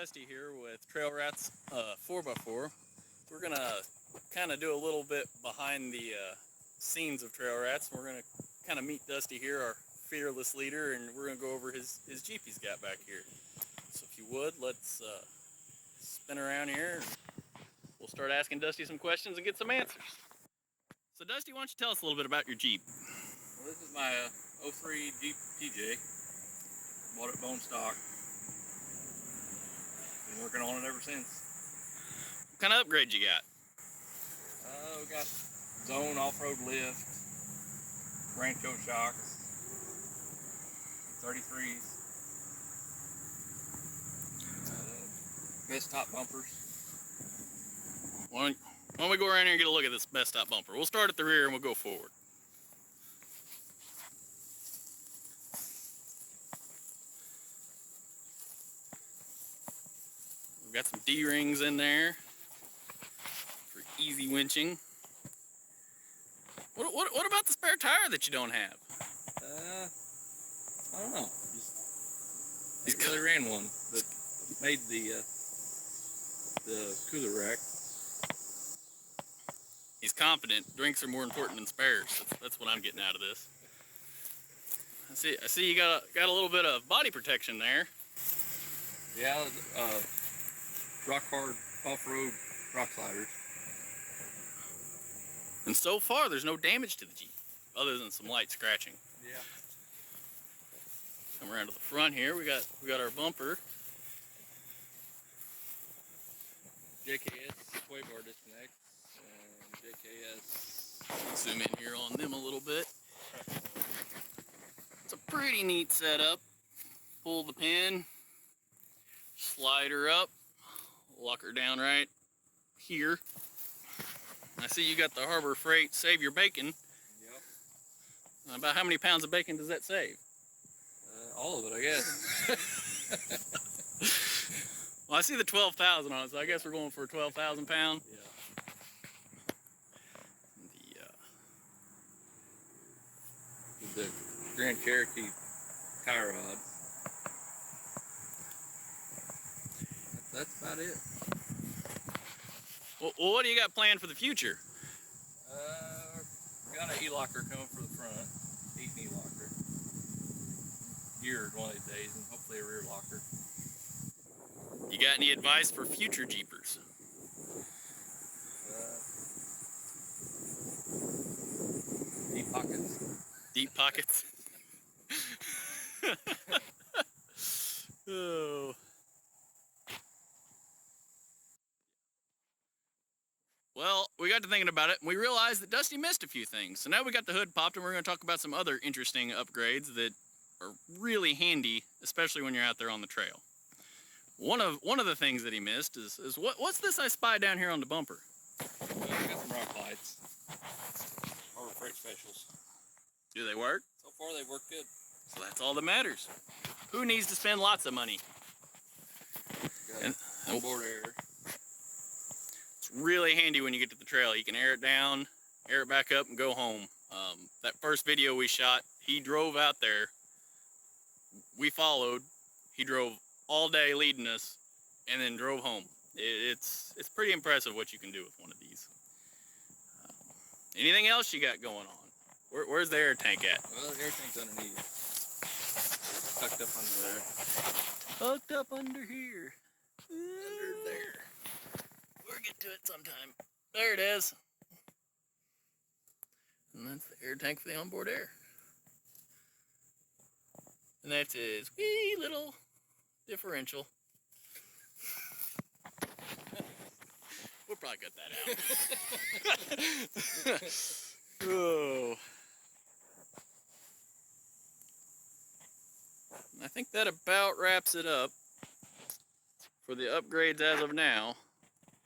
Dusty here with Trail Rats 4x4. We're gonna kind of do a little bit behind the scenes of Trail Rats. We're gonna kind of meet Dusty here, our fearless leader, and we're gonna go over his Jeep he's got back here. So if you would, let's spin around here and we'll start asking Dusty some questions and get some answers. So Dusty, why don't you tell us a little bit about your Jeep? Well, this is my 03 Jeep TJ. Bought it bone stock. Been working on it ever since. What kind of upgrade you got? We got zone off-road lift, Bronco shocks, 33s, best top bumpers. Why don't we go around here and get a look at this best top bumper? We'll start at the rear and we'll go forward. We've got some D-rings in there for easy winching. What about the spare tire that you don't have? I don't know. Just really ran one, but made the cooler rack. He's confident. Drinks are more important than spares. That's what I'm getting out of this. I see you got a little bit of body protection there. Yeah, rock hard off-road rock sliders. And so far, there's no damage to the Jeep, other than some light scratching. Yeah. Come around to the front here. We got our bumper. JKS sway bar disconnect. And JKS. Zoom in here on them a little bit. It's a pretty neat setup. Pull the pin, slide her up, lock her down right here. I see you got the Harbor Freight Save Your Bacon. Yep. About how many pounds of bacon does that save? All of it, I guess. Well, I see the 12,000 on it, so I guess we're going for a 12,000 pound. Yeah. The Grand Cherokee tie rod. That's about it. Well, what do you got planned for the future? Got an E-locker coming for the front. Heat E-locker. Geared one of these days, and hopefully a rear locker. You got any advice for future Jeepers? Deep pockets. Deep pockets. Oh. Well, we got to thinking about it, and we realized that Dusty missed a few things. So now we got the hood popped, and we're going to talk about some other interesting upgrades that are really handy, especially when you're out there on the trail. One of the things that he missed is what's this I spy down here on the bumper? I got some rock lights. Harbor Freight specials. Do they work? So far, they've worked good. So that's all that matters. Who needs to spend lots of money? Got onboard air. It's really handy when you get to the trail. You can air it down, air it back up, and go home. That first video we shot, he drove out there. We followed. He drove all day leading us, and then drove home. It's pretty impressive what you can do with one of these. Anything else you got going on? Where's the air tank at? Well, the air tank's underneath. Tucked up under there. Tucked up under here. Under there. We'll get to it sometime. There it is. And that's the air tank for the onboard air. And that's his wee little differential. We'll probably cut that out. Oh. I think that about wraps it up for the upgrades as of now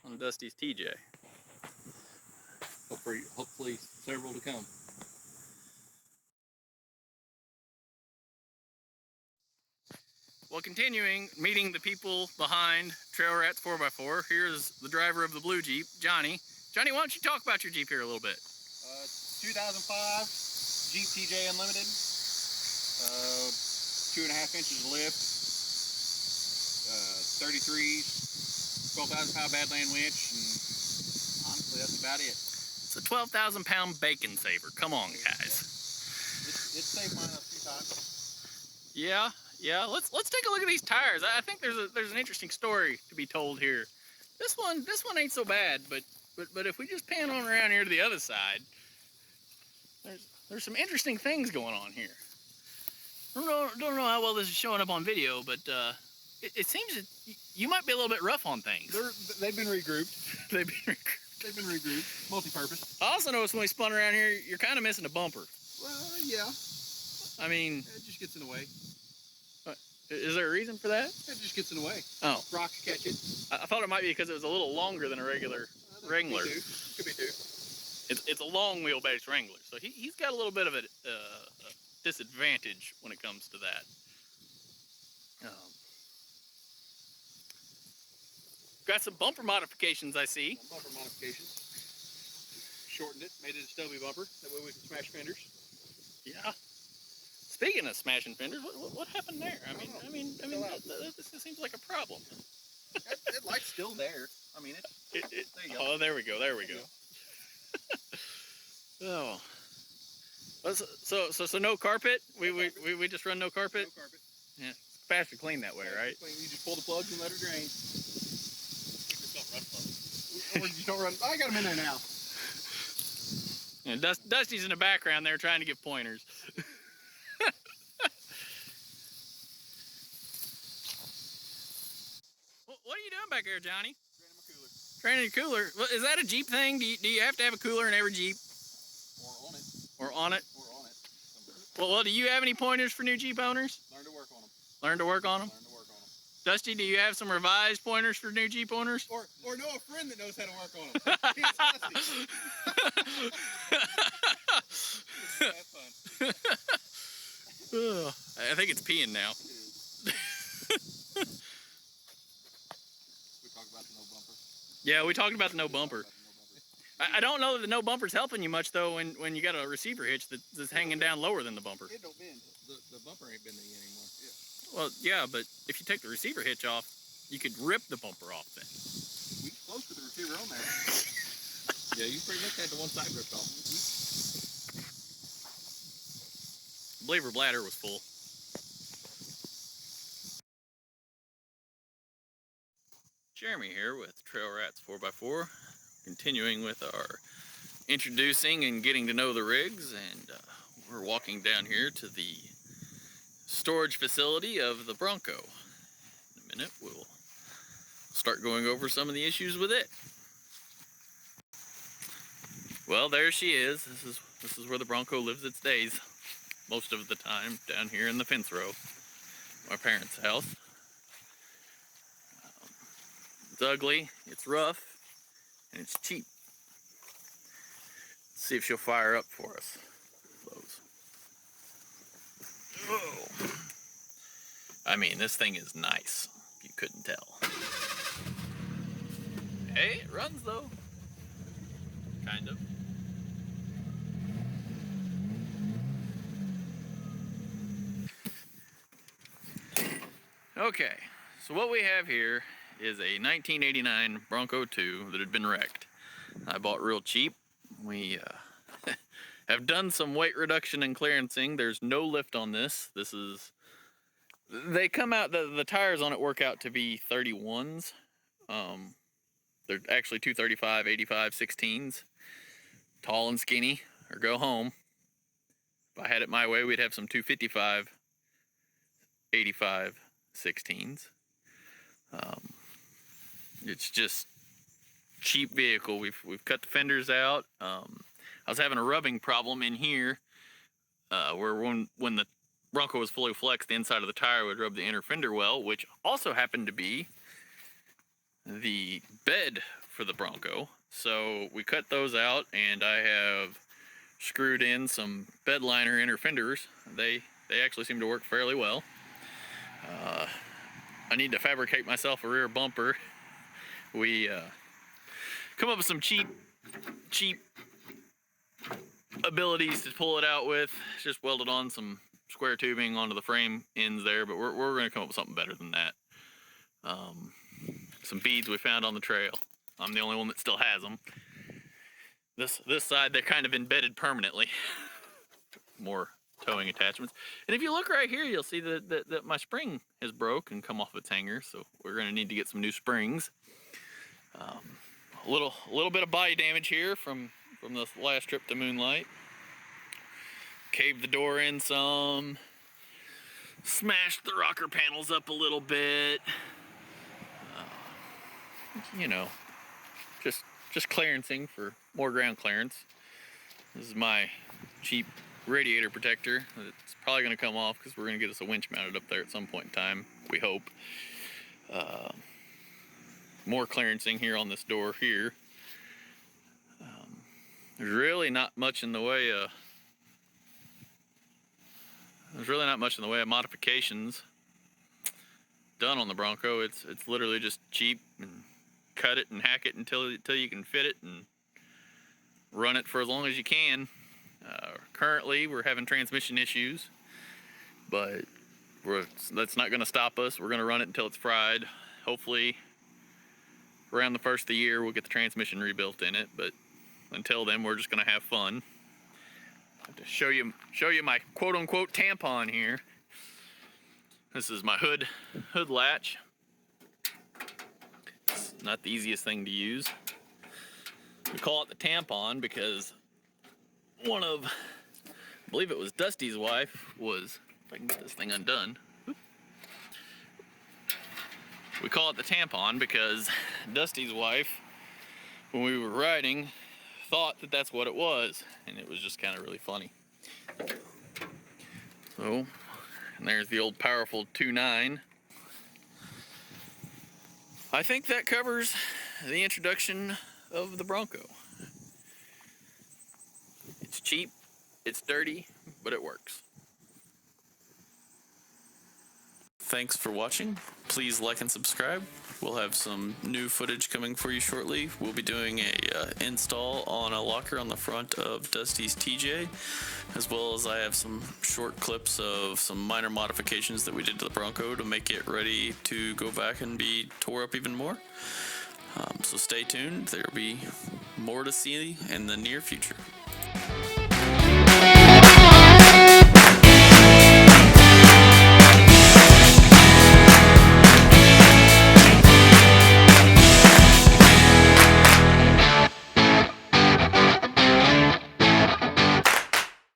on Dusty's TJ. Hopefully several to come. Well, continuing meeting the people behind Trail Rats 4x4, here's the driver of the blue Jeep, Johnny. Johnny, why don't you talk about your Jeep here a little bit? 2005 Jeep TJ Unlimited. 2.5 inches of lift. 33s, 12,000-pound Badland winch, and honestly, that's about it. It's a 12,000-pound bacon saver. Come on, guys. It's saved mine a few times. Yeah. Let's take a look at these tires. I think there's an interesting story to be told here. This one ain't so bad, but if we just pan on around here to the other side, there's some interesting things going on here. Don't know how well this is showing up on video, but it seems that you might be a little bit rough on things. They've been regrouped. They've been regrouped. Multi-purpose. I also noticed when we spun around here, you're kind of missing a bumper. Well, yeah. I mean, it just gets in the way. Is there a reason for that? It just gets in the way. Oh. Rocks catch it. I thought it might be because it was a little longer than a regular Wrangler. Could be too. It's a long wheelbase Wrangler, so he's got a little bit of a disadvantage when it comes to that. Got some bumper modifications, I see. Some bumper modifications. Shortened it, made it a stubby bumper. That way we can smash fenders. Yeah. Speaking of smashing fenders, what happened there? I mean, this seems like a problem. That light's still there. I mean, there you go. Oh, there we go. Oh. So no carpet? We just run no carpet? No carpet. Yeah. It's faster clean that way, right? You just pull the plugs and let her drain. Or you don't run. I got them in there now. Yeah, Dusty's in the background there trying to get pointers. What are you doing back there, Johnny? Training a cooler. Well, is that a Jeep thing? Do you have to have a cooler in every Jeep? Or on it? Well, do you have any pointers for new Jeep owners? Learn to work on them. Learn to work on them? Dusty, do you have some revised pointers for new Jeep owners? Or know a friend that knows how to work on them. It's Dusty. Have fun. I think it's peeing now. We talked about the no bumper. Yeah, we talked about the no bumper. I don't know that the no bumper's helping you much though when you got a receiver hitch that's hanging down lower than the bumper. It don't bend. The bumper ain't bending anymore. Yeah. Well, yeah, but if you take the receiver hitch off, you could rip the bumper off then. We close to the receiver on there. Yeah, you pretty much had the one side ripped off. I believe her bladder was full. Jeremy here with Trail Rats 4x4, continuing with our introducing and getting to know the rigs, and we're walking down here to the storage facility of the Bronco. In a minute we'll start going over some of the issues with it. Well, there she is. This is where the Bronco lives its days most of the time, down here in the fence row, my parents' house. It's ugly, it's rough, and it's cheap. Let's see if she'll fire up for us. Close. Oh. I mean, this thing is nice, if you couldn't tell. Hey, it runs though. Kind of. Okay, so what we have here is a 1989 Bronco 2 that had been wrecked. I bought real cheap. We have done some weight reduction and clearancing. There's no lift on this. They come out, the tires on it work out to be 31s. They're actually 235, 85, 16s. Tall and skinny, or go home. If I had it my way, we'd have some 255, 85, 16s. It's just cheap vehicle. We've cut the fenders out. I was having a rubbing problem in here, where when the Bronco was fully flexed, the inside of the tire would rub the inner fender well, which also happened to be the bed for the Bronco. So we cut those out, and I have screwed in some bed liner inner fenders. They actually seem to work fairly well. I need to fabricate myself a rear bumper. We come up with some cheap abilities to pull it out with. Just welded on some square tubing onto the frame ends there, but we're going to come up with something better than that. some beads we found on the trail. I'm the only one that still has them. This side, they're kind of embedded permanently. More towing attachments. And if you look right here, you'll see that my spring has broke and come off its hanger, so we're going to need to get some new springs. A little bit of body damage here from this last trip to Moonlight. Caved the door in some, smashed the rocker panels up a little bit. You know, just clearancing for more ground clearance. This is my cheap radiator protector. It's probably going to come off because we're going to get us a winch mounted up there at some point in time, we hope. More clearancing here on this door here. There's really not much in the way of modifications done on the Bronco. It's literally just cheap and cut it and hack it until you can fit it and run it for as long as you can. Currently we're having transmission issues, but that's not going to stop us. We're going to run it until it's fried. Hopefully around the first of the year we'll get the transmission rebuilt in it, but until then we're just going to have fun. I have to show you my quote-unquote tampon here. This is my hood latch. It's not the easiest thing to use. We call it the tampon because I believe it was Dusty's wife, if I can get this thing undone. We call it the tampon because Dusty's wife, when we were riding, thought that that's what it was, and it was just kind of really funny. So, and there's the old powerful 2.9. I think that covers the introduction of the Bronco. It's cheap, it's dirty, but it works. Thanks for watching. Please like and subscribe. We'll have some new footage coming for you shortly. We'll be doing a install on a locker on the front of Dusty's TJ, as well as I have some short clips of some minor modifications that we did to the Bronco to make it ready to go back and be tore up even more. So stay tuned. There'll be more to see in the near future.